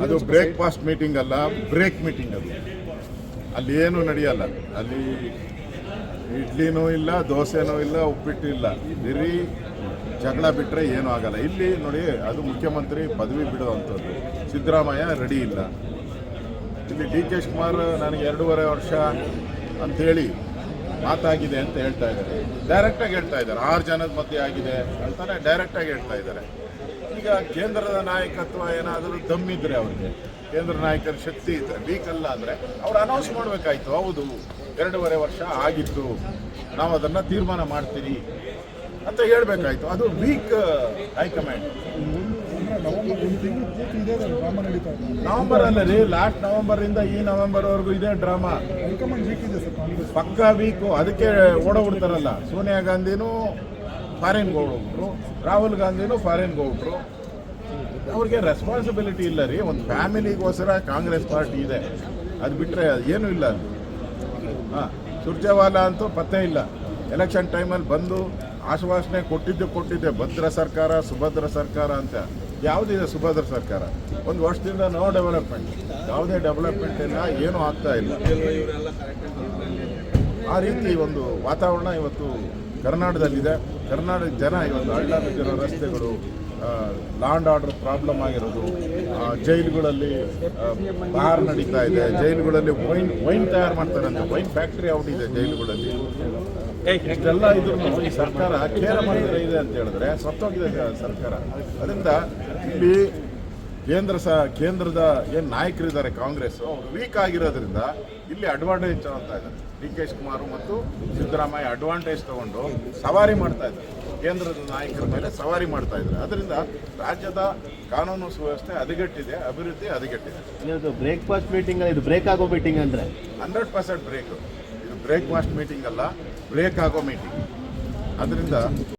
ಅದು breakfast meeting ಅಲ್ಲ, break meeting ಅದು. ಅಲ್ಲಿ ಏನು ನಡೆಯಲ್ಲ. ಅಲ್ಲಿ ಇಡ್ಲಿನೂ ಇಲ್ಲ, ದೋಸೆನೂ ಇಲ್ಲ, ಉಪ್ಪಿಟ್ಟು ಇಲ್ಲ. ಬರೀ ಜಗಳ ಬಿಟ್ಟರೆ ಏನೂ ಆಗಲ್ಲ. ಇಲ್ಲಿ ನೋಡಿ, ಅದು ಮುಖ್ಯಮಂತ್ರಿ ಪದವಿ ಬಿಡುವಂಥದ್ದು. ಸಿದ್ದರಾಮಯ್ಯ ರೆಡಿ ಇಲ್ಲ. ಇಲ್ಲಿ ಡಿ ಕೆ ಶಿವಕುಮಾರ್ ನನಗೆ 2.5 ವರ್ಷ ಅಂಥೇಳಿ ಮಾತಾಗಿದೆ ಅಂತ ಹೇಳ್ತಾ ಇದ್ದಾರೆ. ಡೈರೆಕ್ಟಾಗಿ ಹೇಳ್ತಾ ಇದ್ದಾರೆ, 6 ಜನದ ಮಧ್ಯೆ ಆಗಿದೆ ಅಂತಾನೆ ಡೈರೆಕ್ಟಾಗಿ ಹೇಳ್ತಾ ಇದ್ದಾರೆ. ಈಗ ಕೇಂದ್ರದ ನಾಯಕತ್ವ ಏನಾದರೂ ದಮ್ಮಿದ್ರೆ ಅವ್ರಿಗೆ, ಕೇಂದ್ರ ನಾಯಕರ ಶಕ್ತಿ ಇದ್ದರೆ, ವೀಕ್ ಅಲ್ಲ ಅಂದರೆ ಅವ್ರು ಅನೌನ್ಸ್ ಮಾಡಬೇಕಾಯ್ತು. ಹೌದು, 2.5 ವರ್ಷ ಆಗಿತ್ತು, ನಾವು ಅದನ್ನು ತೀರ್ಮಾನ ಮಾಡ್ತೀರಿ ಅಂತ ಹೇಳಬೇಕಾಯ್ತು. ಅದು ವೀಕ್ ಹೈಕಮಾಂಡ್. ನವೆಂಬರ್ ಅಲ್ಲ ರೀ, ಲಾಸ್ಟ್ ನವೆಂಬರಿಂದ ಈ ನವೆಂಬರ್ವರೆಗೂ ಇದೆ ಡ್ರಾಮಾ. ಪಕ್ಕಾ ವೀಕು. ಅದಕ್ಕೆ ಓಡೋಗ್ಬಿಡ್ತಾರಲ್ಲ. ಸೋನಿಯಾ ಗಾಂಧಿನೂ ಫಾರಿನ್ಗೆ ಹೋಗ್ಬಿಟ್ರು, ರಾಹುಲ್ ಗಾಂಧಿನೂ ಫಾರಿನ್ಗೆ ಹೋಗ್ಬಿಟ್ರು. ಅವ್ರಿಗೆ ರೆಸ್ಪಾನ್ಸಿಬಿಲಿಟಿ ಇಲ್ಲ ರೀ. ಒಂದು ಫ್ಯಾಮಿಲಿಗೋಸ್ಕರ ಕಾಂಗ್ರೆಸ್ ಪಾರ್ಟಿ ಇದೆ, ಅದು ಬಿಟ್ಟರೆ ಏನೂ ಇಲ್ಲ ಅಲ್ಲಿ. ಸುರ್ಜೇವಾಲಾ ಅಂತೂ ಪತ್ತೆ ಇಲ್ಲ. ಎಲೆಕ್ಷನ್ ಟೈಮಲ್ಲಿ ಬಂದು ಆಶ್ವಾಸನೆ ಕೊಟ್ಟಿದ್ದೆ, ಭದ್ರ ಸರ್ಕಾರ, ಸುಭದ್ರ ಸರ್ಕಾರ ಅಂತ. ಯಾವುದಿದೆ ಸುಭದ್ರ ಸರ್ಕಾರ? 1 ವರ್ಷದಿಂದ ನೋ ಡೆವಲಪ್ಮೆಂಟ್, ಯಾವುದೇ ಡೆವಲಪ್ಮೆಂಟ್ ಇಲ್ಲ, ಏನೂ ಆಗ್ತಾ ಇಲ್ಲ. ಆ ರೀತಿ ಒಂದು ವಾತಾವರಣ ಇವತ್ತು ಕರ್ನಾಟಕದಲ್ಲಿದೆ. ಕರ್ನಾಟಕ ಜನ ಇವತ್ತು ಹಳ್ಳ ಬಿದ್ದಿರೋ ರಸ್ತೆಗಳು, ಲಾ ಆ್ಯಂಡ್ ಆರ್ಡರ್ ಪ್ರಾಬ್ಲಮ್ ಆಗಿರೋದು, ಜೈಲುಗಳಲ್ಲಿ ಬಾರ್ ನಡೀತಾ ಇದೆ, ಜೈಲುಗಳಲ್ಲಿ ವೈನ್ ತಯಾರು ಮಾಡ್ತಾರಂತೆ, ವೈನ್ ಫ್ಯಾಕ್ಟ್ರಿ ಔಟ್ ಇದೆ ಜೈಲುಗಳಲ್ಲಿ. ಇಷ್ಟೆಲ್ಲ ಇದ್ರೂ ಈ ಸರ್ಕಾರ ಕೇರ ಮಾಡಿದ್ರೆ ಇದೆ ಅಂತ ಹೇಳಿದ್ರೆ ಸತ್ತೋಗಿದೆ ಸರ್ಕಾರ. ಅದರಿಂದ ಇಲ್ಲಿ ಕೇಂದ್ರದ ಏನು ನಾಯಕರಿದ್ದಾರೆ ಕಾಂಗ್ರೆಸ್, ಅವರು ವೀಕ್ ಆಗಿರೋದ್ರಿಂದ ಇಲ್ಲಿ ಅಡ್ವಾಂಟೇಜ್ ತಗೊಳ್ತಾ ಇದ್ದಾರೆ. ಡಿ ಕೆ ಶಿವಕುಮಾರ್ ಮತ್ತು ಸಿದ್ದರಾಮಯ್ಯ ಅಡ್ವಾಂಟೇಜ್ ತಗೊಂಡು ಸವಾರಿ ಮಾಡ್ತಾ ಇದ್ದಾರೆ, ಕೇಂದ್ರದ ನಾಯಕರ ಮೇಲೆ ಸವಾರಿ ಮಾಡ್ತಾ ಇದ್ದಾರೆ. ಅದರಿಂದ ರಾಜ್ಯದ ಕಾನೂನು ಸುವ್ಯವಸ್ಥೆ ಹದಗೆಟ್ಟಿದೆ, ಅಭಿವೃದ್ಧಿ ಹದಗೆಟ್ಟಿದೆ. ಇದು ಬ್ರೇಕ್ಫಾಸ್ಟ್ ಮೀಟಿಂಗ್, ಇದು ಬ್ರೇಕ್ ಆಗೋ ಮೀಟಿಂಗ್ ಅಂದರೆ 100% ಬ್ರೇಕ್. ಇದು ಬ್ರೇಕ್ಫಾಸ್ಟ್ ಮೀಟಿಂಗ್ ಅಲ್ಲ, ಬ್ರೇಕ್ ಆಗೋ ಮೀಟಿಂಗ್. ಅದರಿಂದ